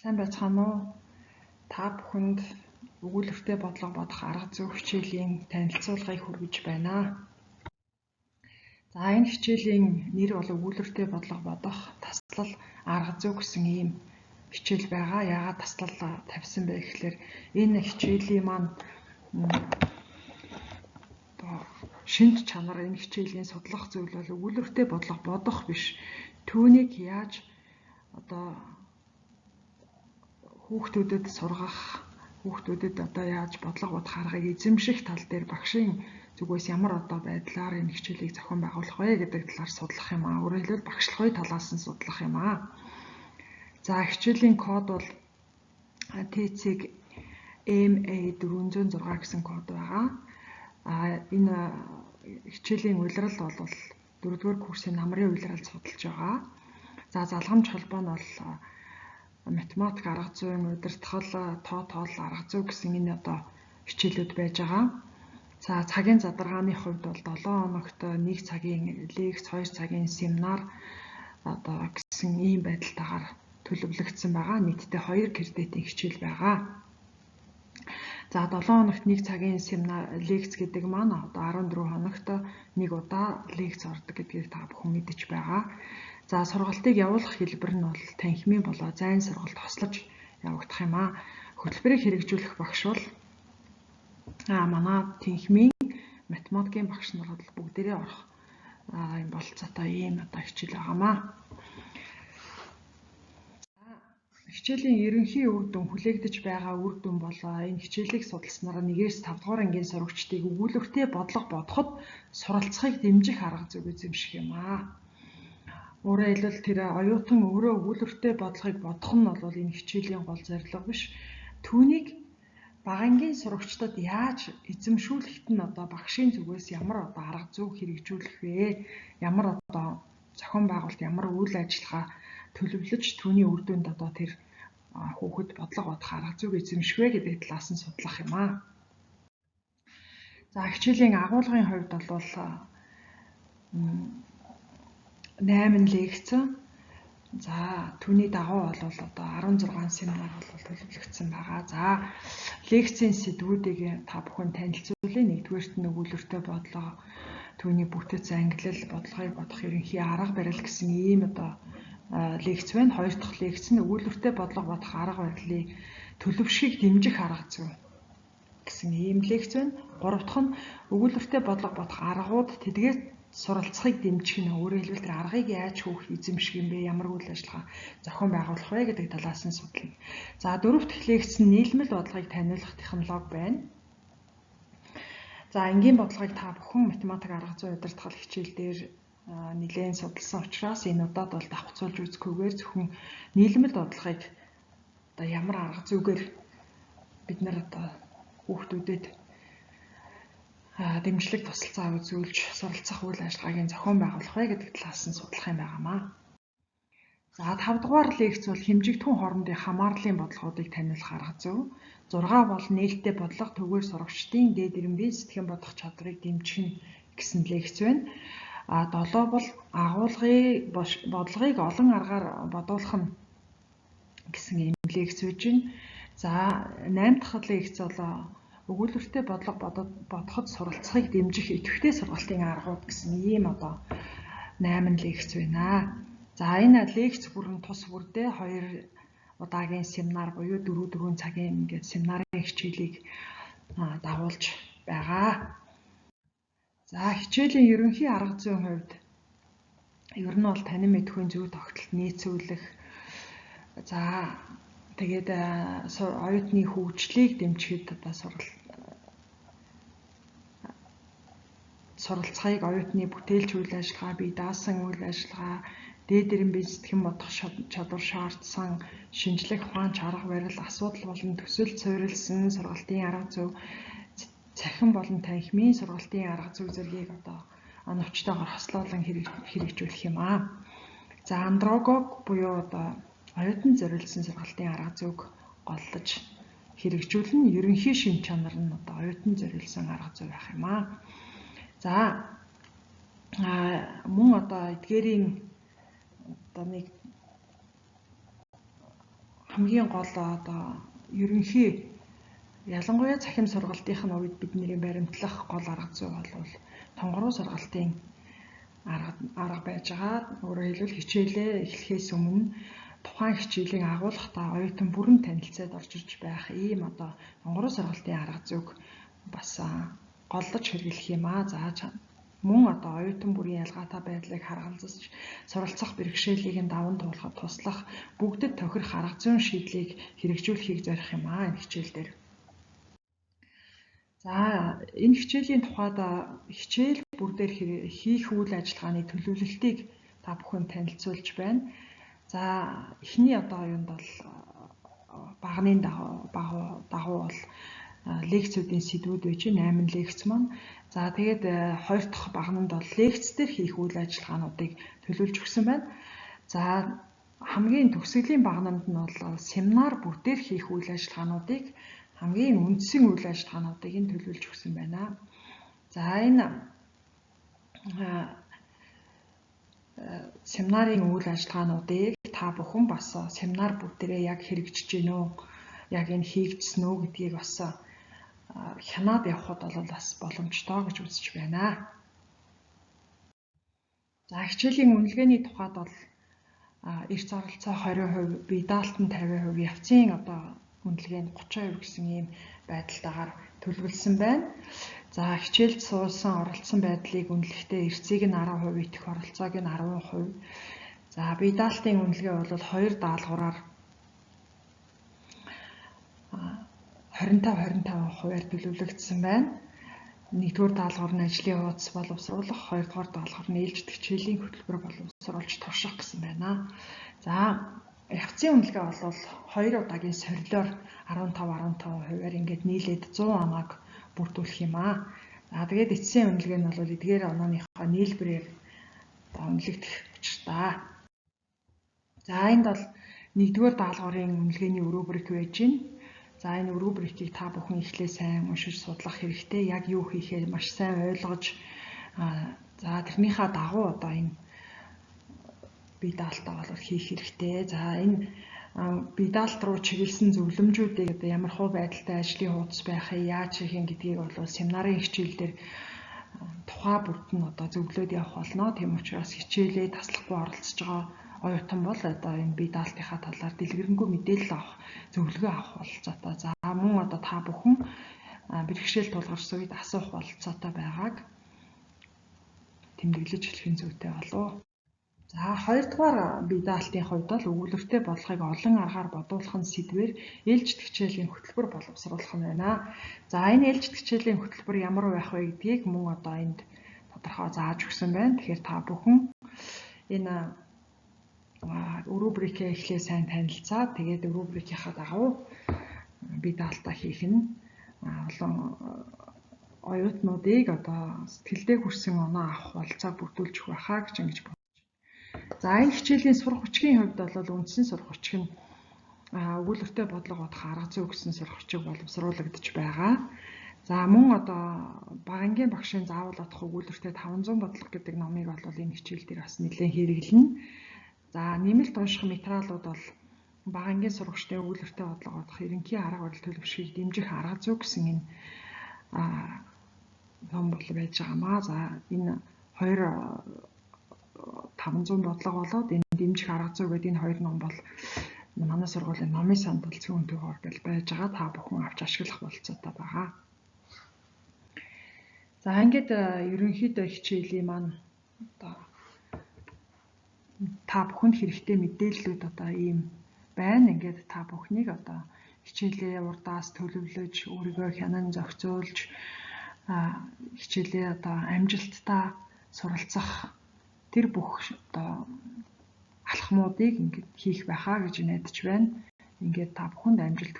Сайн байцгаана уу? Та бүхэнд өгүүлбэртэй бодлого бодох арга зүй хичээлийн танилцуулгыг хүргэж байна. За энэ хичээлийн нэр бол өгүүлбэртэй бодлого бодох таслал арга зүй гэсэн ийм хичээл байгаа. Яагаад таслал тавьсан бэ гэхээр энэ хичээлийн маань шинж чанар энэ хичээлийн судлах зүйл бол өгүүлбэртэй бодлого бодох биш. Түүнийг яаж хүүхдүүдэд сургах, хүүхдүүдэд яаж бодлого бодох аргыг эзэмших тал дээр багшийн зүгээс ямар байдлаар энэ хичээлийг зохион байгуулах вэ гэдэг талаар судлах юм аа. Өөрөөр хэлбэл багшлагын талаас нь судлах юм аа. За хичээлийн код бол TC-г MA406 гэсэн код байгаа. Энэ хичээлийн улирал бол 4-р курсын намрын улиралд судалж байгаа. За залгамж холбоо нь бол математик арга зүйн удирдгал, тоотол арга зүй гэсэн энэ хичээлүүд байж байгаа. За цагийн задаргааны хувьд бол 7 хоногт 1 цагийн лекц, 2 цагийн семинар гэсэн ийм байдалтайгаар төлөвлөгдсөн байгаа. Нийтдээ 2 кредитийн хичээл байгаа. За 7 хоногт 1 цагийн семинар лекц гэдэг маань 14 хоногт 1 удаа лекц ордог гэдгийг та бүхэн мэдэж байгаа. За сургалтыг явуулах хэлбэр нь бол танхимын болоо зайн сургалт хослож явагдах юм аа. Хөтөлбөрийг хэрэгжүүлэх багш бол манай танхимын математикийн багш нар бол бүгдээрээ орох юм болцоотой ийм хичээл байгаамаа. Хичээлийн ерөнхий үр дүн хүлээгдэж байгаа үр дүн бол энэ хичээлийг судалснараа 1-ээс 5 дугаар ангийн сурагчдыг өгүүлбэртэй бодлого бодоход суралцахыг дэмжих арга зүйг эзэмших юм аа. Өөрөөр хэлбэл тэр оюутан өөрөө өгүүлбэртэй бодлогыг бодох нь бол энэ хичээлийн гол зорилго биш. Түүнийг багангийн сурагчдад яаж эзэмшүүлэхэд нь багшийн зүгээс ямар арга зүй хэрэгжүүлэх вэ? Ямар зохион байгуулалт, ямар үйл ажиллагаа төлөвлөж түүний үр дүнд тэр хүүхэд бодлого бодох арга зүйг эзэмших вэ гэдэг талаас нь судлах юм аа. За хичээлийн агуулгын хувьд бол 8 лекц. За түүний дагуу бол 16 семинар төлөвлөгдсөн байгаа. За лекцийн сэдвүүдийг та бүхэн танилцуулъя. Нэгдүгээрт нь өгүүлбэртэй бодлого, түүний бүтэц ангилал, бодлогыг бодох ерөнхий арга барил гэсэн ийм лекц байна. Хоёр дахь лекц нь өгүүлбэртэй бодлого бодох арга барилыг төлөвшгийг дэмжих арга зүй гэсэн ийм лекц байна. Гурав дахь нь өгүүлбэртэй бодлого бодох аргууд тэдгээр суралцахыг дэмжих нь өөрөөр хэлбэл тэр аргыг яаж хөөх эзэмших юм бэ? Ямар үйл ажиллагаа зохион байгуулах вэ гэдэг талаас нь судлана. За дөрөв дэх лекц нь нийлмэл бодлогыг таниулах технологи байна. За энгийн бодлогыг та бүхэн математик арга зүй удирдгал хичээл дээр нэлээд судалсан учраас энэ удаад бол давхцуулж үзэхгүйгээр зөвхөн нийлмэл бодлогыг ямар арга зүйгээр бид нар хүүхдүүдэд дэмжлэг тусалцаа үзүүлж суралцах үйл ажиллагааг зохион байгуулах вэ гэдэг талаас нь судлах юм байнамаа. За 5 дугаар лекц бол хэмжигдэхүүн хоорондын хамаарлын бодлогуудыг таниулах арга зүй. 6 бол нээлттэй бодлого түгээр сурагчдын дээд эренбийн сэтгэн бодох чадварыг дэмжих гэсэн лекц байна. 7 бол бодлогыг олон аргаар бодуулах нь гэсэн ийм лекц байж байна. За 8 дахь лекц бол өгүүлбэртэй бодлого бодоход суралцахыг дэмжих идэвхтэй сургалтын аргууд гэсэн ийм 8 лекц байна. За энэ лекц бүр нь тус бүрдээ 2 удаагийн семинар буюу 4 цагийн ингээд семинарын хичээлийг дагуулж байгаа. За хичээлийн ерөнхий арга зүйн хувьд ер нь бол танин мэдхийн зөв тогтолт нийцүүлэх. За тэгээд оюутны хөгжлийг дэмжихэд суралцахыг оюутны бүтээлч үйл ажиллагаа, бие даасан үйл ажиллагаа, дээд эренбийн сэтгэн бодох чадвар шаардсан шинжлэх ухаан, арга барил, асуудал болон төсөлд суурилсан сургалтын арга зүй, цахим болон танхимын сургалтын арга зүй зэргийг оновчтойгоор хослуулан хэрэгжүүлэх юм аа. За андрогог буюу оюутан зориулсан сургалтын арга зүйг голлож хэрэгжүүлнэ. Ерөнхий шин чанар нь оюутан зориулсан арга зүй байх юм аа. За мөн эдгээрийн нэг хамгийн гол одоо ерөнхий ялангуяа цахим сургалтынх нь үед бидний баримтлах гол арга зүй бол тонгоруу сургалтын арга байж байгаа. Өөрөөр хэлбэл хичээлээ эхлэхээс өмнө тухайн хичээлийн агуулгатай оюутан бүрэн танилцаад орж ирж байх ийм одоо тонгоруу сургалтын арга зүйг бас голлож хэрэглэх юм аа. За мөн одоо оюутан бүрийн ялгаатай байдлыг харгалзаж суралцах бэрхшээлийг даван туулахад туслах бүгдэд тохирох арга зүйн шийдлийг хэрэгжүүлэхийг зорих юм аа энэ хичээл дээр. За энэ хичээлийн тухайд хичээл бүр дээр хийх үйл ажиллагааны төлөвлөлтийг та бүхэнд танилцуулж байна. За эхний одоо юунд бол багны дагуу бол лекцүүдийн сэдвүүд байж 8 лекц маань. За тэгээд хоёр дахь багнанд бол лекц дээр хийх үйл ажиллагаануудыг төлөвлөж өгсөн байна. За хамгийн төгсгөлийн багнанд нь бол семинар бүр дээр хийх үйл ажиллагаануудыг хамгийн үндсэн үйл ажиллагаануудыг нь төлөвлөж өгсөн байна. За энэ семинарын үйл ажиллагаануудыг та бүхэн бас семинар бүр дээрээ яг хэрэгжиж гэнэ үү, яг энэ хийгдсэн үү гэдгийг бас хянаад явхад бол бас боломжтой гэж үзэж байна. За хичээлийн үнэлгээний тухайд бол эрс оролцоо 20%, бие даалтан 50%, явцын одоо үнэлгээ нь 30% гэсэн ийм байдалтайгаар төлөвлөсөн байна. За хичээлд суусан оролцсон байдлыг үнэлэхдээ эрсийг нь 10%, итгэх оролцоог нь 10%. За бие даалтын үнэлгээ бол 2 даалгавраар 25-25%-аар төлөвлөгдсөн байна. Нэгдүгээр даалгавар нь ажлын хуудас боловсруулах, хоёрдугаар даалгавар нь ээлжид хичээлийн хөтөлбөр боловсруулж турших гэсэн байна. За явцын үнэлгээ бол 2 удаагийн сорилоор 15-15%-аар ингээд нийлээд 100 оноог бүрдүүлэх юм аа. За тэгээд эцсийн үнэлгээ нь бол эдгээр онооныхоо нийлбэрээр үнэлэгдэх учиртай. За энд бол нэгдүгээр даалгаврын үнэлгээний рубрик байж байна. За энэ рубрикийг та бүхэн эхлээ сайн уншиж судлах хэрэгтэй. Яг юу хийхээ маш сайн ойлгож за тэрнийхээ дагуу одоо энэ бие даалтаа бол хийх хэрэгтэй. За энэ бие даалт руу чиглэсэн зөвлөмжүүдийг одоо ямар хуу байдалтай ажлын хуудас байхыг яаж хийх гэдгийг бол семинарын хичээлдэр тухай бүрд нь одоо зөвлөд явах болно. Тийм учраас хичээлээ таслахгүй оролцож байгаа оюутан бол одоо энэ бие даалтынхаа талаар дэлгэрэнгүй мэдээлэл авах, зөвлөгөө авах бололцоотой. За мөн одоо та бүхэн бэрхшээл тулгарсан үед асуух бололцоотой байгааг тэмдэглэж хэлэх зүйтэй болов. За хоёрдугаар бие даалтын хувьд бол өгүүлбэртэй бодлогыг олон аргаар бодуулах нь сэдвээр ээлжид хичээлийн хөтөлбөр боловсруулах нь байна. За энэ ээлжид хичээлийн хөтөлбөр ямар байх вэ гэдгийг мөн одоо энд тодорхой зааж өгсөн байна. Тэгэхээр та бүхэн энэ рубрикээ эхлээ сайн танилцаад тэгээд рубрикийнхаа дагуу бие даалтаа хийх нь олон оюутнуудыг одоо сэтгэлдээ хүрсэн оноо авах болцоог бүрдүүлж өгөх байхаа гэж ингэж бодож байна. За энэ хичээлийн сурах хүчгийн хувьд бол үндсэн сурах хүчиг нь өгүүлбэртэй бодлого бодох арга зүй гэсэн сурах хүчиг боловсруулагдаж байгаа. За мөн одоо багангийн багшийн заавал одох өгүүлбэртэй 500 бодлого гэдэг номыг бол энэ хичээл дээр бас нэлээд хэрэглэнэ. За нэмэлт унших материалууд бол багангийн сурагчдын өгүүлбэртэй бодлого бодох ерөнхий арга барил төлөвшгийг дэмжих арга зүй гэсэн энэ ном бол байж байгаамаа. За энэ 500 бодлого болоод энэ дэмжих арга зүй гэдэг энэ хоёр ном бол манай сургуулийн номын санд бол зүүн төвөөр гэж байж байгаа. Та бүхэн авч ашиглах болцоотой байгаа. За ингээд ерөнхийдөө хичээлийн маань одоо та бүхэнд хэрэгтэй мэдээллүүд одоо ийм байна. Ингээд та бүхнийг одоо хичээлээ урдаас төлөвлөж, өөрийгөө хянан зохицуулж, хичээлээ одоо амжилттай суралцах тэр бүх одоо алхмуудыг ингээд хийх байхаа гэж найдаж байна. Ингээд та бүхэнд амжилт